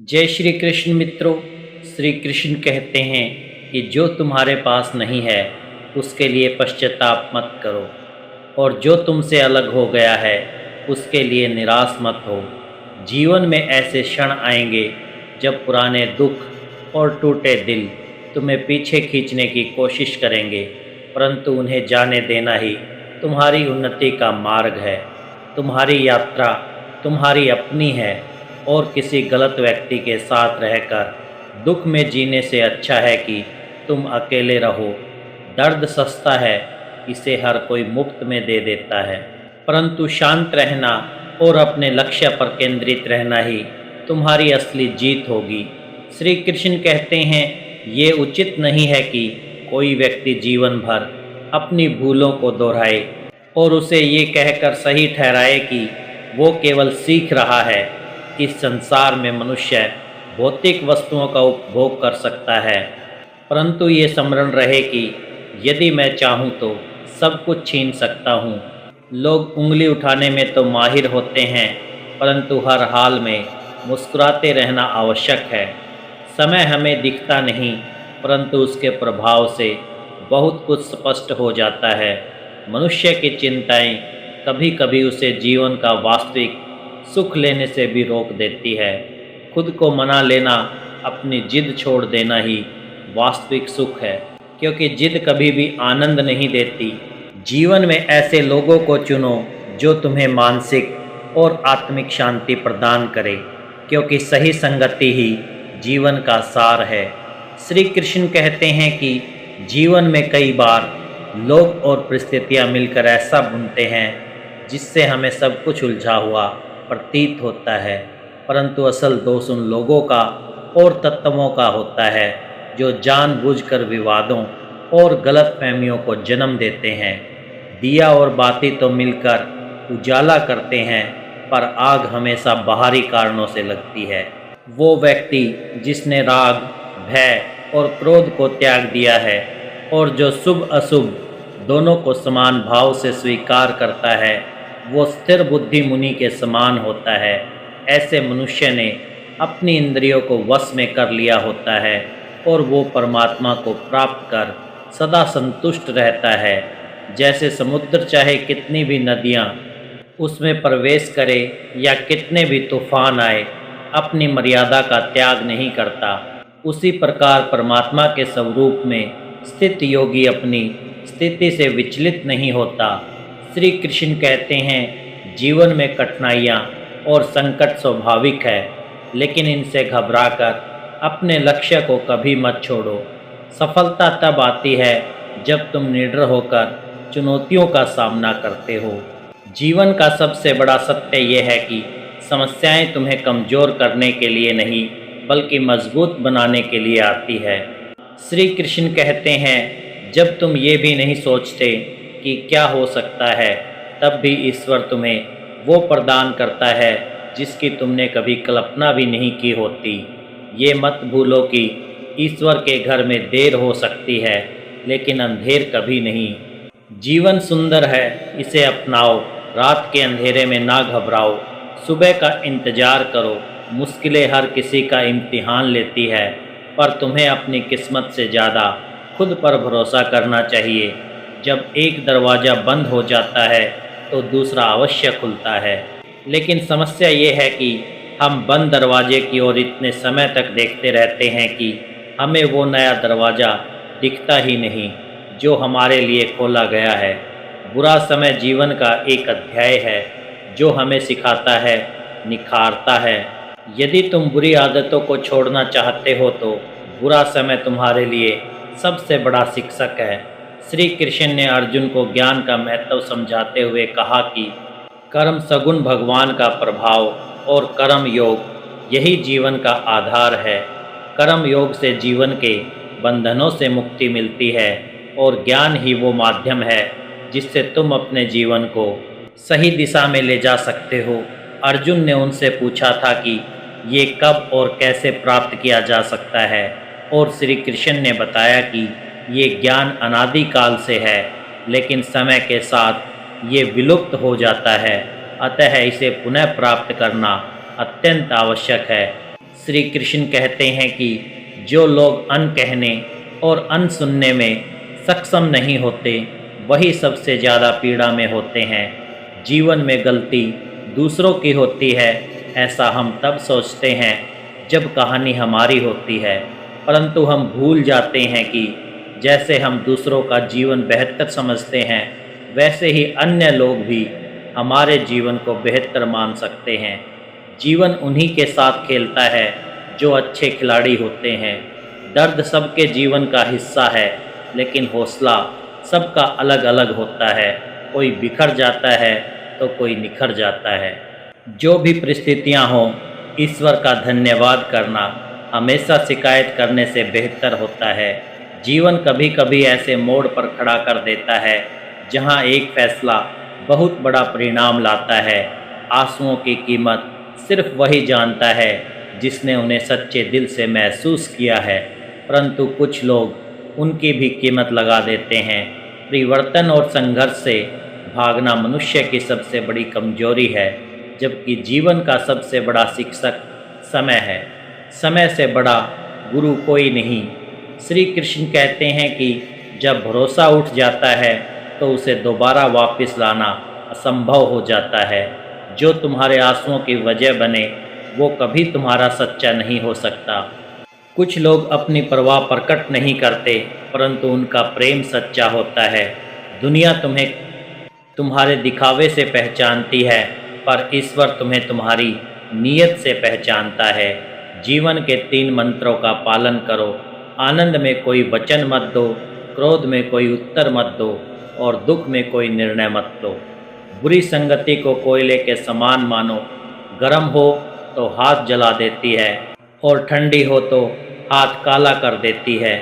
जय श्री कृष्ण मित्रों। श्री कृष्ण कहते हैं कि जो तुम्हारे पास नहीं है उसके लिए पश्चाताप मत करो, और जो तुमसे अलग हो गया है उसके लिए निराश मत हो। जीवन में ऐसे क्षण आएंगे जब पुराने दुख और टूटे दिल तुम्हें पीछे खींचने की कोशिश करेंगे, परंतु उन्हें जाने देना ही तुम्हारी उन्नति का मार्ग है। तुम्हारी यात्रा तुम्हारी अपनी है, और किसी गलत व्यक्ति के साथ रहकर दुख में जीने से अच्छा है कि तुम अकेले रहो। दर्द सस्ता है, इसे हर कोई मुफ्त में दे देता है, परंतु शांत रहना और अपने लक्ष्य पर केंद्रित रहना ही तुम्हारी असली जीत होगी। श्री कृष्ण कहते हैं, ये उचित नहीं है कि कोई व्यक्ति जीवन भर अपनी भूलों को दोहराए और उसे ये कहकर सही ठहराए कि वो केवल सीख रहा है। इस संसार में मनुष्य भौतिक वस्तुओं का उपभोग कर सकता है, परंतु ये स्मरण रहे कि यदि मैं चाहूँ तो सब कुछ छीन सकता हूँ। लोग उंगली उठाने में तो माहिर होते हैं, परंतु हर हाल में मुस्कुराते रहना आवश्यक है। समय हमें दिखता नहीं, परंतु उसके प्रभाव से बहुत कुछ स्पष्ट हो जाता है। मनुष्य की चिंताएं कभी कभी उसे जीवन का वास्तविक सुख लेने से भी रोक देती है। खुद को मना लेना, अपनी जिद छोड़ देना ही वास्तविक सुख है, क्योंकि जिद कभी भी आनंद नहीं देती। जीवन में ऐसे लोगों को चुनो जो तुम्हें मानसिक और आत्मिक शांति प्रदान करे, क्योंकि सही संगति ही जीवन का सार है। श्री कृष्ण कहते हैं कि जीवन में कई बार लोग और परिस्थितियां मिलकर ऐसा बुनते हैं जिससे हमें सब कुछ उलझा हुआ प्रतीत होता है, परंतु असल दोष उन लोगों का और तत्वों का होता है जो जानबूझकर विवादों और गलतफहमियों को जन्म देते हैं। दिया और बाती तो मिलकर उजाला करते हैं, पर आग हमेशा बाहरी कारणों से लगती है। वो व्यक्ति जिसने राग, भय और क्रोध को त्याग दिया है और जो शुभ अशुभ दोनों को समान भाव से स्वीकार करता है, वो स्थिर बुद्धि मुनि के समान होता है। ऐसे मनुष्य ने अपनी इंद्रियों को वश में कर लिया होता है, और वो परमात्मा को प्राप्त कर सदा संतुष्ट रहता है। जैसे समुद्र चाहे कितनी भी नदियाँ उसमें प्रवेश करे या कितने भी तूफान आए, अपनी मर्यादा का त्याग नहीं करता, उसी प्रकार परमात्मा के स्वरूप में स्थित योगी अपनी स्थिति से विचलित नहीं होता। श्री कृष्ण कहते हैं, जीवन में कठिनाइयाँ और संकट स्वाभाविक है, लेकिन इनसे घबराकर अपने लक्ष्य को कभी मत छोड़ो। सफलता तब आती है जब तुम निडर होकर चुनौतियों का सामना करते हो। जीवन का सबसे बड़ा सत्य यह है कि समस्याएं तुम्हें कमज़ोर करने के लिए नहीं, बल्कि मजबूत बनाने के लिए आती है। श्री कृष्ण कहते हैं, जब तुम ये भी नहीं सोचते कि क्या हो सकता है, तब भी ईश्वर तुम्हें वो प्रदान करता है जिसकी तुमने कभी कल्पना भी नहीं की होती। ये मत भूलो कि ईश्वर के घर में देर हो सकती है, लेकिन अंधेर कभी नहीं। जीवन सुंदर है, इसे अपनाओ। रात के अंधेरे में ना घबराओ, सुबह का इंतजार करो। मुश्किलें हर किसी का इम्तिहान लेती है, पर तुम्हें अपनी किस्मत से ज़्यादा खुद पर भरोसा करना चाहिए। जब एक दरवाज़ा बंद हो जाता है तो दूसरा अवश्य खुलता है, लेकिन समस्या ये है कि हम बंद दरवाजे की ओर इतने समय तक देखते रहते हैं कि हमें वो नया दरवाज़ा दिखता ही नहीं जो हमारे लिए खोला गया है। बुरा समय जीवन का एक अध्याय है जो हमें सिखाता है, निखारता है। यदि तुम बुरी आदतों को छोड़ना चाहते हो तो बुरा समय तुम्हारे लिए सबसे बड़ा शिक्षक है। श्री कृष्ण ने अर्जुन को ज्ञान का महत्व समझाते हुए कहा कि कर्म सगुण भगवान का प्रभाव और कर्म योग यही जीवन का आधार है। कर्म योग से जीवन के बंधनों से मुक्ति मिलती है, और ज्ञान ही वो माध्यम है जिससे तुम अपने जीवन को सही दिशा में ले जा सकते हो। अर्जुन ने उनसे पूछा था कि ये कब और कैसे प्राप्त किया जा सकता है, और श्री कृष्ण ने बताया कि ये ज्ञान अनादिकाल से है, लेकिन समय के साथ ये विलुप्त हो जाता है। अतः इसे पुनः प्राप्त करना अत्यंत आवश्यक है। श्री कृष्ण कहते हैं कि जो लोग अन कहने और अन सुनने में सक्षम नहीं होते वही सबसे ज़्यादा पीड़ा में होते हैं। जीवन में गलती दूसरों की होती है ऐसा हम तब सोचते हैं जब कहानी हमारी होती है, परंतु हम भूल जाते हैं कि जैसे हम दूसरों का जीवन बेहतर समझते हैं वैसे ही अन्य लोग भी हमारे जीवन को बेहतर मान सकते हैं। जीवन उन्हीं के साथ खेलता है जो अच्छे खिलाड़ी होते हैं। दर्द सबके जीवन का हिस्सा है, लेकिन हौसला सबका अलग अलग होता है। कोई बिखर जाता है तो कोई निखर जाता है। जो भी परिस्थितियाँ हों, ईश्वर का धन्यवाद करना हमेशा शिकायत करने से बेहतर होता है। जीवन कभी कभी ऐसे मोड़ पर खड़ा कर देता है जहाँ एक फैसला बहुत बड़ा परिणाम लाता है। आंसुओं की कीमत सिर्फ वही जानता है जिसने उन्हें सच्चे दिल से महसूस किया है, परंतु कुछ लोग उनकी भी कीमत लगा देते हैं। परिवर्तन और संघर्ष से भागना मनुष्य की सबसे बड़ी कमजोरी है, जबकि जीवन का सबसे बड़ा शिक्षक समय है। समय से बड़ा गुरु कोई नहीं। श्री कृष्ण कहते हैं कि जब भरोसा उठ जाता है तो उसे दोबारा वापस लाना असंभव हो जाता है। जो तुम्हारे आंसुओं की वजह बने वो कभी तुम्हारा सच्चा नहीं हो सकता। कुछ लोग अपनी परवाह प्रकट नहीं करते, परंतु उनका प्रेम सच्चा होता है। दुनिया तुम्हें तुम्हारे दिखावे से पहचानती है, पर ईश्वर तुम्हें तुम्हारी नीयत से पहचानता है। जीवन के 3 मंत्रों का पालन करो। आनंद में कोई वचन मत दो, क्रोध में कोई उत्तर मत दो और दुख में कोई निर्णय मत लो। बुरी संगति को कोयले के समान मानो। गर्म हो तो हाथ जला देती है और ठंडी हो तो हाथ काला कर देती है।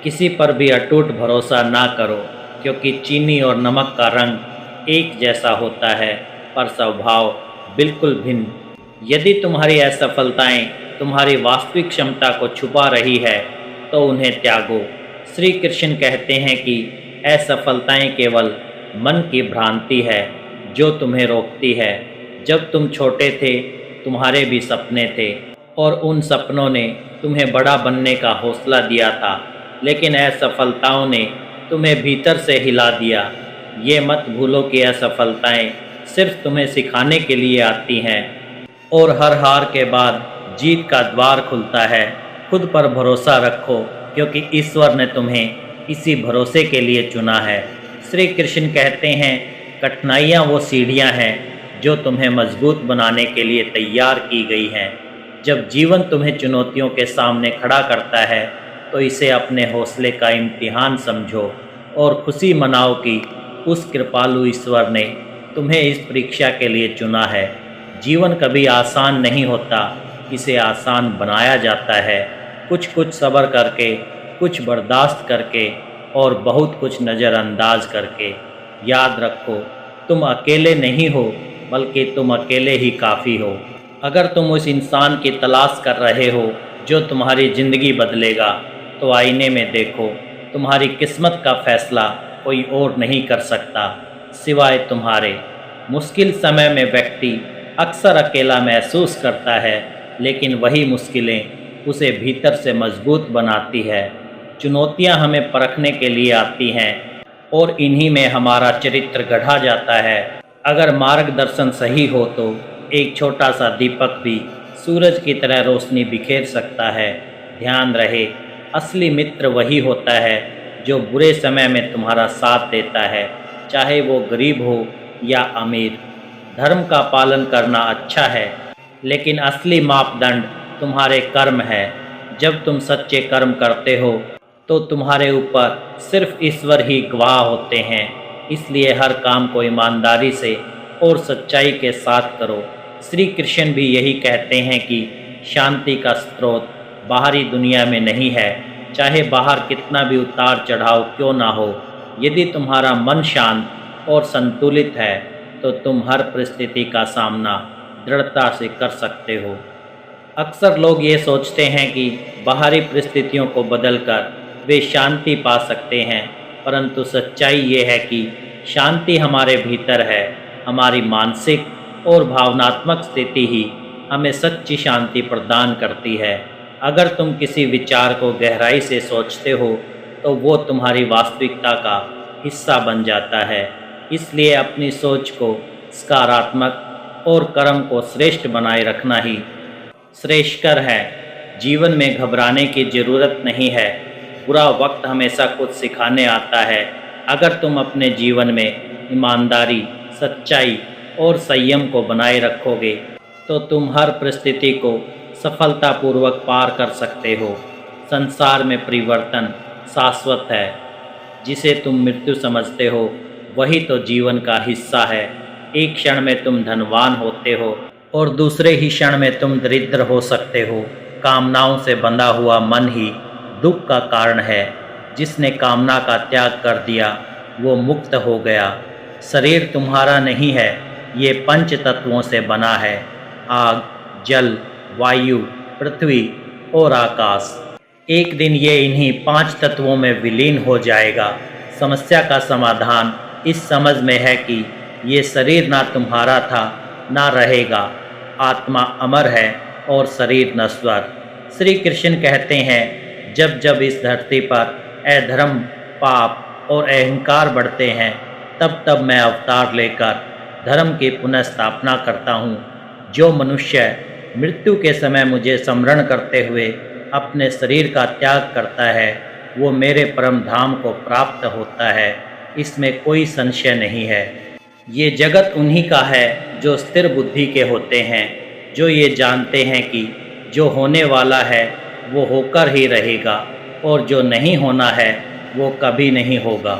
किसी पर भी अटूट भरोसा ना करो, क्योंकि चीनी और नमक का रंग एक जैसा होता है पर स्वभाव बिल्कुल भिन्न। यदि तुम्हारी असफलताएं तुम्हारी वास्तविक क्षमता को छुपा रही है तो उन्हें त्यागो। श्री कृष्ण कहते हैं कि असफलताएं केवल मन की भ्रांति है जो तुम्हें रोकती है। जब तुम छोटे थे तुम्हारे भी सपने थे और उन सपनों ने तुम्हें बड़ा बनने का हौसला दिया था, लेकिन असफलताओं ने तुम्हें भीतर से हिला दिया। ये मत भूलो कि असफलताएं सिर्फ तुम्हें सिखाने के लिए आती हैं और हर हार के बाद जीत का द्वार खुलता है। खुद पर भरोसा रखो, क्योंकि ईश्वर ने तुम्हें इसी भरोसे के लिए चुना है। श्री कृष्ण कहते हैं कठिनाइयाँ वो सीढ़ियाँ हैं जो तुम्हें मजबूत बनाने के लिए तैयार की गई हैं। जब जीवन तुम्हें चुनौतियों के सामने खड़ा करता है तो इसे अपने हौसले का इम्तिहान समझो और खुशी मनाओ कि उस कृपालु ईश्वर ने तुम्हें इस परीक्षा के लिए चुना है। जीवन कभी आसान नहीं होता, इसे आसान बनाया जाता है। कुछ कुछ सब्र करके, कुछ बर्दाश्त करके और बहुत कुछ नज़रअंदाज करके। याद रखो, तुम अकेले नहीं हो, बल्कि तुम अकेले ही काफ़ी हो। अगर तुम उस इंसान की तलाश कर रहे हो जो तुम्हारी ज़िंदगी बदलेगा, तो आईने में देखो। तुम्हारी किस्मत का फैसला कोई और नहीं कर सकता सिवाय तुम्हारे। मुश्किल समय में व्यक्ति अक्सर अकेला महसूस करता है, लेकिन वही मुश्किलें उसे भीतर से मजबूत बनाती है। चुनौतियां हमें परखने के लिए आती हैं और इन्हीं में हमारा चरित्र गढ़ा जाता है। अगर मार्गदर्शन सही हो तो एक छोटा सा दीपक भी सूरज की तरह रोशनी बिखेर सकता है। ध्यान रहे, असली मित्र वही होता है जो बुरे समय में तुम्हारा साथ देता है, चाहे वो गरीब हो या अमीर। धर्म का पालन करना अच्छा है, लेकिन असली मापदंड तुम्हारे कर्म है। जब तुम सच्चे कर्म करते हो तो तुम्हारे ऊपर सिर्फ ईश्वर ही गवाह होते हैं। इसलिए हर काम को ईमानदारी से और सच्चाई के साथ करो। श्री कृष्ण भी यही कहते हैं कि शांति का स्रोत बाहरी दुनिया में नहीं है, चाहे बाहर कितना भी उतार चढ़ाव क्यों ना हो। यदि तुम्हारा मन शांत और संतुलित है तो तुम हर परिस्थिति का सामना दृढ़ता से कर सकते हो। अक्सर लोग ये सोचते हैं कि बाहरी परिस्थितियों को बदलकर वे शांति पा सकते हैं, परंतु सच्चाई ये है कि शांति हमारे भीतर है। हमारी मानसिक और भावनात्मक स्थिति ही हमें सच्ची शांति प्रदान करती है। अगर तुम किसी विचार को गहराई से सोचते हो तो वो तुम्हारी वास्तविकता का हिस्सा बन जाता है। इसलिए अपनी सोच को सकारात्मक और कर्म को श्रेष्ठ बनाए रखना ही श्रेष्ठकर है। जीवन में घबराने की ज़रूरत नहीं है। बुरा वक्त हमेशा कुछ सिखाने आता है। अगर तुम अपने जीवन में ईमानदारी, सच्चाई और संयम को बनाए रखोगे तो तुम हर परिस्थिति को सफलतापूर्वक पार कर सकते हो। संसार में परिवर्तन शाश्वत है। जिसे तुम मृत्यु समझते हो वही तो जीवन का हिस्सा है। एक क्षण में तुम धनवान होते हो और दूसरे ही क्षण में तुम दरिद्र हो सकते हो। कामनाओं से बंधा हुआ मन ही दुख का कारण है। जिसने कामना का त्याग कर दिया वो मुक्त हो गया। शरीर तुम्हारा नहीं है, ये पंच तत्वों से बना है, आग, जल, वायु, पृथ्वी और आकाश। एक दिन ये इन्हीं 5 तत्वों में विलीन हो जाएगा। समस्या का समाधान इस समझ में है कि ये शरीर ना तुम्हारा था ना रहेगा। आत्मा अमर है और शरीर नश्वर। श्री कृष्ण कहते हैं, जब जब इस धरती पर अधर्म, पाप और अहंकार बढ़ते हैं तब तब मैं अवतार लेकर धर्म की पुनः स्थापना करता हूँ। जो मनुष्य मृत्यु के समय मुझे स्मरण करते हुए अपने शरीर का त्याग करता है वो मेरे परम धाम को प्राप्त होता है। इसमें कोई संशय नहीं है। ये जगत उन्हीं का है जो स्थिर बुद्धि के होते हैं, जो ये जानते हैं कि जो होने वाला है वो होकर ही रहेगा और जो नहीं होना है वो कभी नहीं होगा।